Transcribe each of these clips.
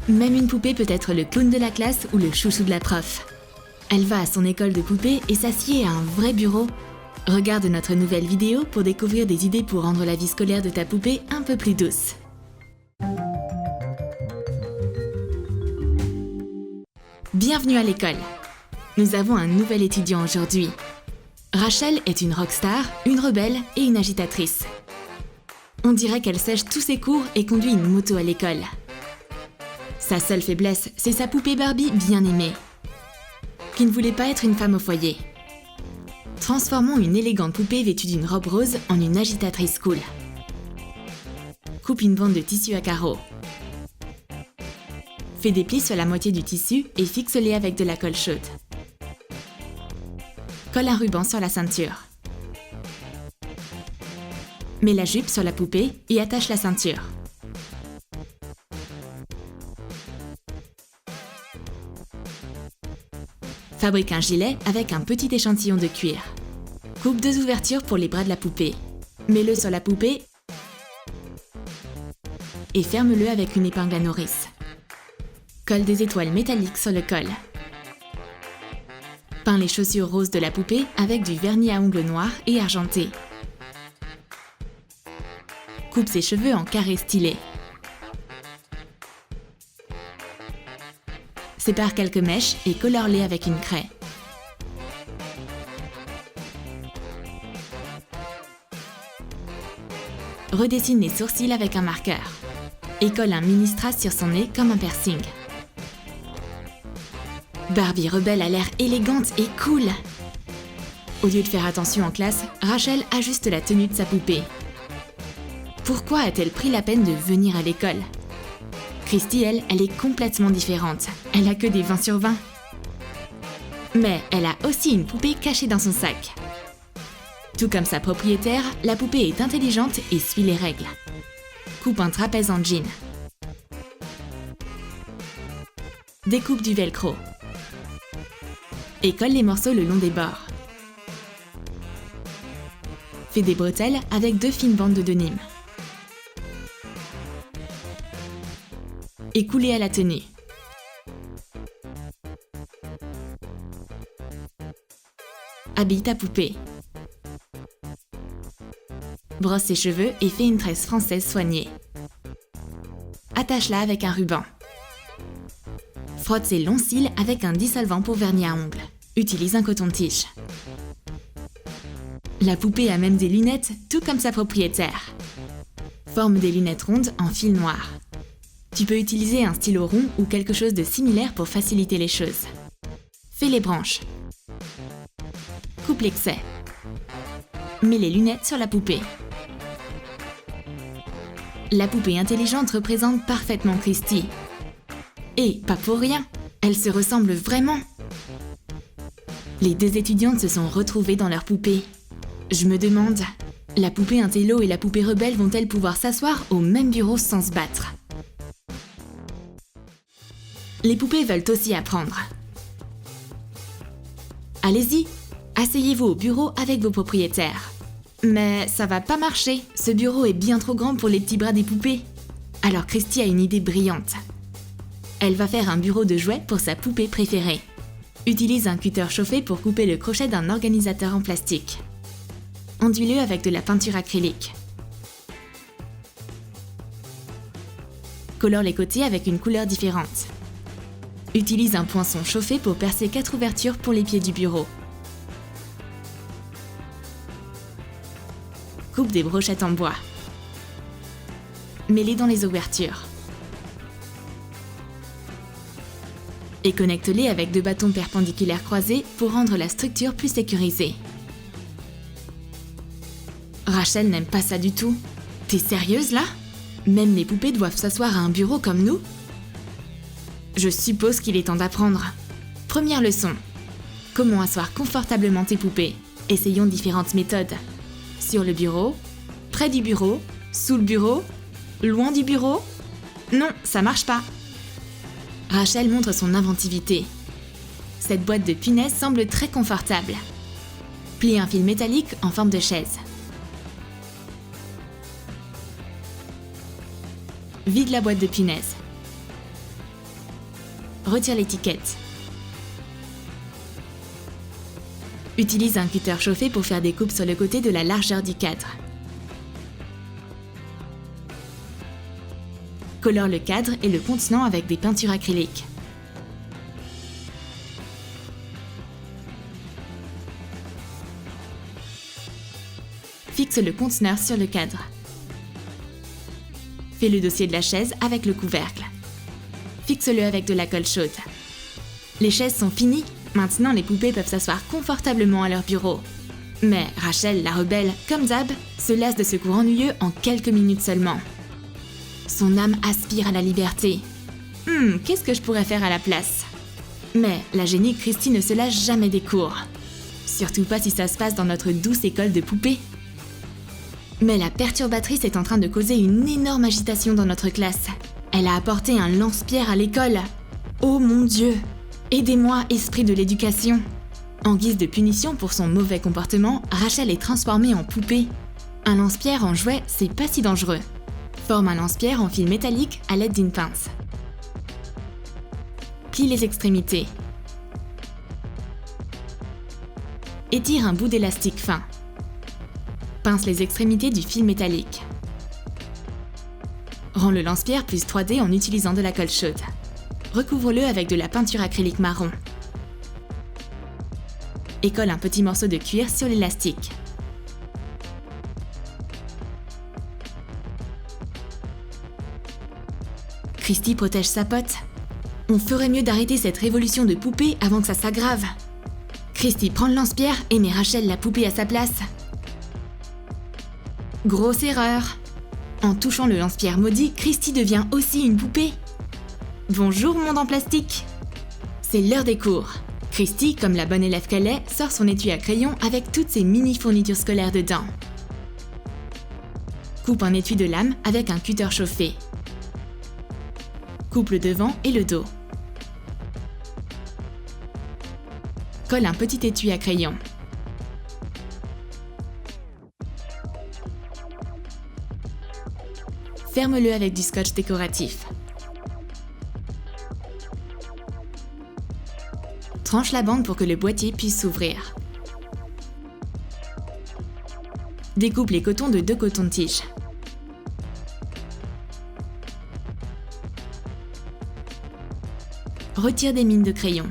Même une poupée peut être le clown de la classe ou le chouchou de la prof. Elle va à son école de poupée et s'assied à un vrai bureau. Regarde notre nouvelle vidéo pour découvrir des idées pour rendre la vie scolaire de ta poupée un peu plus douce. Bienvenue à l'école. Nous avons un nouvel étudiant aujourd'hui. Rachel est une rockstar, une rebelle et une agitatrice. On dirait qu'elle sèche tous ses cours et conduit une moto à l'école. Sa seule faiblesse, c'est sa poupée Barbie bien aimée, qui ne voulait pas être une femme au foyer. Transformons une élégante poupée vêtue d'une robe rose en une agitatrice cool. Coupe une bande de tissu à carreaux. Fais des plis sur la moitié du tissu et fixe-les avec de la colle chaude. Colle un ruban sur la ceinture. Mets la jupe sur la poupée et attache la ceinture. Fabrique un gilet avec un petit échantillon de cuir. Coupe 2 ouvertures pour les bras de la poupée. Mets-le sur la poupée et ferme-le avec une épingle à nourrice. Colle des étoiles métalliques sur le col. Peins les chaussures roses de la poupée avec du vernis à ongles noirs et argenté. Coupe ses cheveux en carrés stylés. Sépare quelques mèches et colore-les avec une craie. Redessine les sourcils avec un marqueur. Et colle un mini strass sur son nez comme un piercing. Barbie rebelle a l'air élégante et cool. Au lieu de faire attention en classe, Rachel ajuste la tenue de sa poupée. Pourquoi a-t-elle pris la peine de venir à l'école ? Christy, elle est complètement différente. Elle a que des 20 sur 20. Mais elle a aussi une poupée cachée dans son sac. Tout comme sa propriétaire, la poupée est intelligente et suit les règles. Coupe un trapèze en jean. Découpe du velcro. Et colle les morceaux le long des bords. Fais des bretelles avec 2 fines bandes de denim. Et coulez à la tenue. Habille ta poupée. Brosse ses cheveux et fais une tresse française soignée. Attache-la avec un ruban. Frotte ses longs cils avec un dissolvant pour vernis à ongles. Utilise un coton-tige. La poupée a même des lunettes, tout comme sa propriétaire. Forme des lunettes rondes en fil noir. Tu peux utiliser un stylo rond ou quelque chose de similaire pour faciliter les choses. Fais les branches. Coupe l'excès. Mets les lunettes sur la poupée. La poupée intelligente représente parfaitement Christy. Et pas pour rien, elles se ressemblent vraiment. Les 2 étudiantes se sont retrouvées dans leur poupée. Je me demande, la poupée intello et la poupée rebelle vont-elles pouvoir s'asseoir au même bureau sans se battre ? Les poupées veulent aussi apprendre. Allez-y, asseyez-vous au bureau avec vos propriétaires. Mais ça va pas marcher, ce bureau est bien trop grand pour les petits bras des poupées. Alors Christy a une idée brillante. Elle va faire un bureau de jouets pour sa poupée préférée. Utilise un cutter chauffé pour couper le crochet d'un organisateur en plastique. Enduis-le avec de la peinture acrylique. Colore les côtés avec une couleur différente. Utilise un poinçon chauffé pour percer 4 ouvertures pour les pieds du bureau. Coupe des brochettes en bois. Mets-les dans les ouvertures. Et connecte-les avec 2 bâtons perpendiculaires croisés pour rendre la structure plus sécurisée. Rachel n'aime pas ça du tout. T'es sérieuse là ? Même les poupées doivent s'asseoir à un bureau comme nous ? Je suppose qu'il est temps d'apprendre. Première leçon. Comment asseoir confortablement tes poupées ? Essayons différentes méthodes. Sur le bureau, près du bureau, sous le bureau, loin du bureau ? Non, ça marche pas. Rachel montre son inventivité. Cette boîte de punaises semble très confortable. Plie un fil métallique en forme de chaise. Vide la boîte de punaises. Retire l'étiquette. Utilise un cutter chauffé pour faire des coupes sur le côté de la largeur du cadre. Colore le cadre et le contenant avec des peintures acryliques. Fixe le conteneur sur le cadre. Fais le dossier de la chaise avec le couvercle. Fixe-le avec de la colle chaude. Les chaises sont finies, maintenant les poupées peuvent s'asseoir confortablement à leur bureau. Mais Rachel, la rebelle, comme d'hab, se lasse de ce cours ennuyeux en quelques minutes seulement. Son âme aspire à la liberté. Qu'est-ce que je pourrais faire à la place? Mais la génie Christy ne se lâche jamais des cours. Surtout pas si ça se passe dans notre douce école de poupées. Mais la perturbatrice est en train de causer une énorme agitation dans notre classe. Elle a apporté un lance-pierre à l'école. Oh mon Dieu! Aidez-moi, esprit de l'éducation! En guise de punition pour son mauvais comportement, Rachel est transformée en poupée. Un lance-pierre en jouet, c'est pas si dangereux. Forme un lance-pierre en fil métallique à l'aide d'une pince. Plie les extrémités. Étire un bout d'élastique fin. Pince les extrémités du fil métallique. Rends le lance-pierre plus 3D en utilisant de la colle chaude. Recouvre-le avec de la peinture acrylique marron. Et colle un petit morceau de cuir sur l'élastique. Christy protège sa pote. On ferait mieux d'arrêter cette révolution de poupées avant que ça s'aggrave. Christy prend le lance-pierre et met Rachel la poupée à sa place. Grosse erreur. En touchant le lance-pierre maudit, Christy devient aussi une poupée. Bonjour monde en plastique. C'est l'heure des cours. Christy, comme la bonne élève qu'elle est, sort son étui à crayon avec toutes ses mini fournitures scolaires dedans. Coupe un étui de lame avec un cutter chauffé. Coupe le devant et le dos. Colle un petit étui à crayon. Ferme-le avec du scotch décoratif. Tranche la bande pour que le boîtier puisse s'ouvrir. Découpe les cotons de 2 cotons-tiges. Retire des mines de crayon.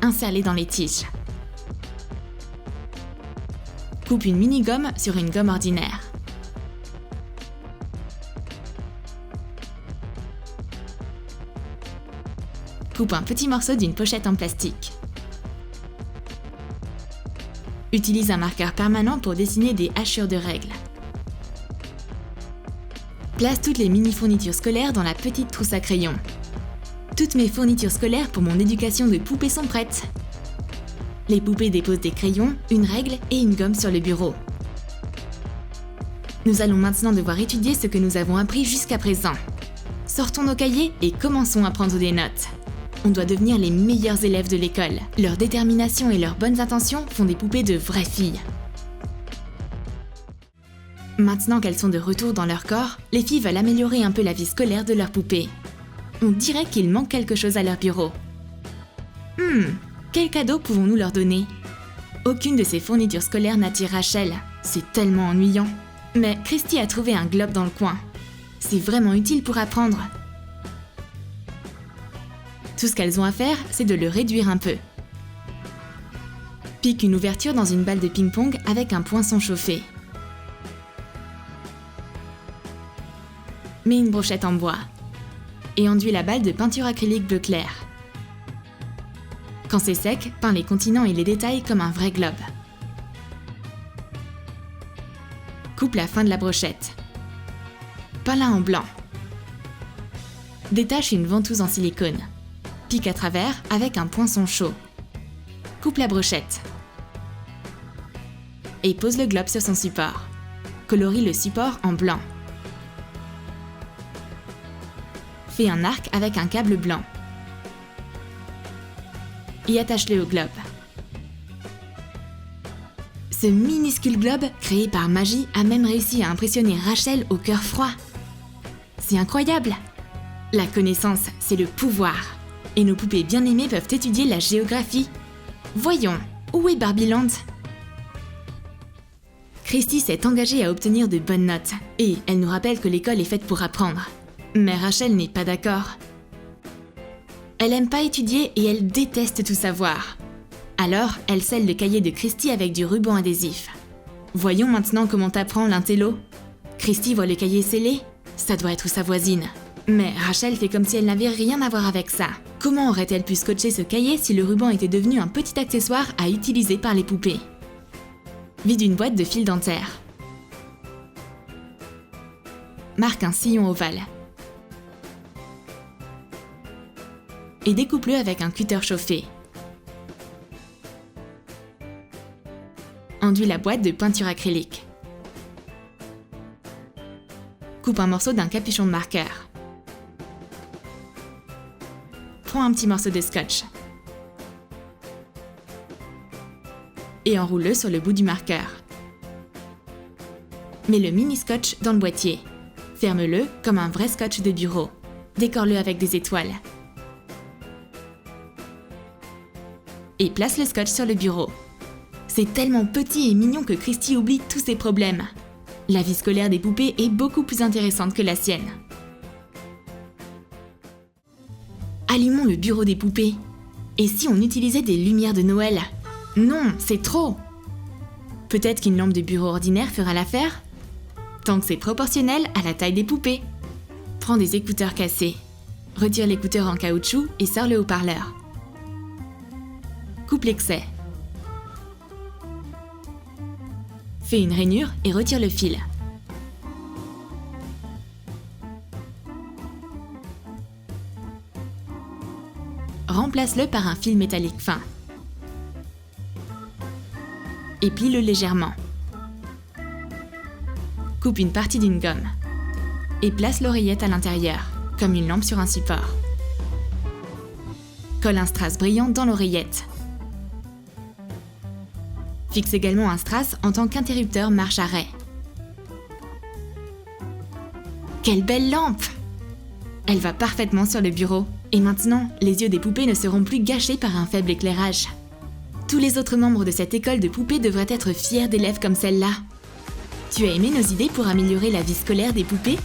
Insère-les dans les tiges. Coupe une mini-gomme sur une gomme ordinaire. Coupe un petit morceau d'une pochette en plastique. Utilise un marqueur permanent pour dessiner des hachures de règles. Place toutes les mini-fournitures scolaires dans la petite trousse à crayons. Toutes mes fournitures scolaires pour mon éducation de poupées sont prêtes. Les poupées déposent des crayons, une règle et une gomme sur le bureau. Nous allons maintenant devoir étudier ce que nous avons appris jusqu'à présent. Sortons nos cahiers et commençons à prendre des notes. On doit devenir les meilleurs élèves de l'école. Leur détermination et leurs bonnes intentions font des poupées de vraies filles. Maintenant qu'elles sont de retour dans leur corps, les filles veulent améliorer un peu la vie scolaire de leurs poupées. On dirait qu'il manque quelque chose à leur bureau. Quel cadeau pouvons-nous leur donner? Aucune de ces fournitures scolaires n'attire Rachel. C'est tellement ennuyant. Mais Christy a trouvé un globe dans le coin. C'est vraiment utile pour apprendre. Tout ce qu'elles ont à faire, c'est de le réduire un peu. Pique une ouverture dans une balle de ping-pong avec un poinçon chauffé. Mets une brochette en bois. Et enduis la balle de peinture acrylique bleu clair. Quand c'est sec, peins les continents et les détails comme un vrai globe. Coupe la fin de la brochette. Peins-la en blanc. Détache une ventouse en silicone. Pique à travers avec un poinçon chaud. Coupe la brochette. Et pose le globe sur son support. Colorie le support en blanc. Fais un arc avec un câble blanc. Et attache-le au globe. Ce minuscule globe, créé par magie, a même réussi à impressionner Rachel au cœur froid. C'est incroyable! La connaissance, c'est le pouvoir. Et nos poupées bien-aimées peuvent étudier la géographie. Voyons, où est Barbieland ? Christy s'est engagée à obtenir de bonnes notes. Et elle nous rappelle que l'école est faite pour apprendre. Mais Rachel n'est pas d'accord. Elle aime pas étudier et elle déteste tout savoir. Alors, elle scelle le cahier de Christy avec du ruban adhésif. Voyons maintenant comment t'apprends l'intello. Christy voit le cahier scellé. Ça doit être sa voisine. Mais Rachel fait comme si elle n'avait rien à voir avec ça. Comment aurait-elle pu scotcher ce cahier si le ruban était devenu un petit accessoire à utiliser par les poupées ? Vide une boîte de fil dentaire. Marque un sillon ovale. Et découpe-le avec un cutter chauffé. Enduis la boîte de peinture acrylique. Coupe un morceau d'un capuchon de marqueur. Prends un petit morceau de scotch. Et enroule-le sur le bout du marqueur. Mets le mini scotch dans le boîtier. Ferme-le comme un vrai scotch de bureau. Décore-le avec des étoiles. Et place le scotch sur le bureau. C'est tellement petit et mignon que Christy oublie tous ses problèmes. La vie scolaire des poupées est beaucoup plus intéressante que la sienne. Allumons le bureau des poupées. Et si on utilisait des lumières de Noël ? Non, c'est trop ! Peut-être qu'une lampe de bureau ordinaire fera l'affaire ? Tant que c'est proportionnel à la taille des poupées. Prends des écouteurs cassés. Retire l'écouteur en caoutchouc et sors le haut-parleur. Coupe l'excès. Fais une rainure et retire le fil. Remplace-le par un fil métallique fin. Et plie-le légèrement. Coupe une partie d'une gomme. Et place l'oreillette à l'intérieur, comme une lampe sur un support. Colle un strass brillant dans l'oreillette. Fixe également un strass en tant qu'interrupteur marche-arrêt. Quelle belle lampe! Elle va parfaitement sur le bureau. Et maintenant, les yeux des poupées ne seront plus gâchés par un faible éclairage. Tous les autres membres de cette école de poupées devraient être fiers d'élèves comme celle-là. Tu as aimé nos idées pour améliorer la vie scolaire des poupées ?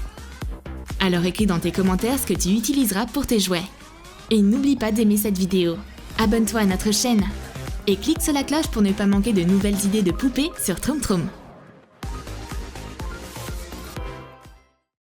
Alors écris dans tes commentaires ce que tu utiliseras pour tes jouets. Et n'oublie pas d'aimer cette vidéo. Abonne-toi à notre chaîne. Et clique sur la cloche pour ne pas manquer de nouvelles idées de poupées sur Troom Troom.